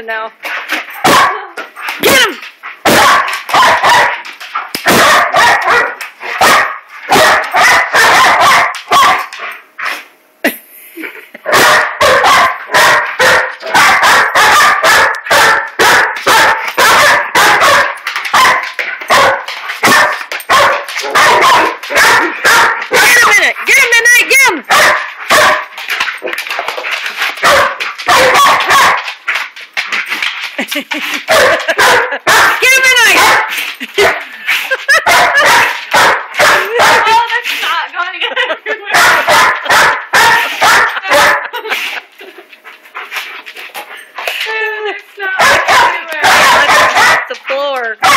dancing now. Get him! Get him tonight! Get him! Get him tonight! Oh, that's not going everywhere. It's not going anywhere. The floor.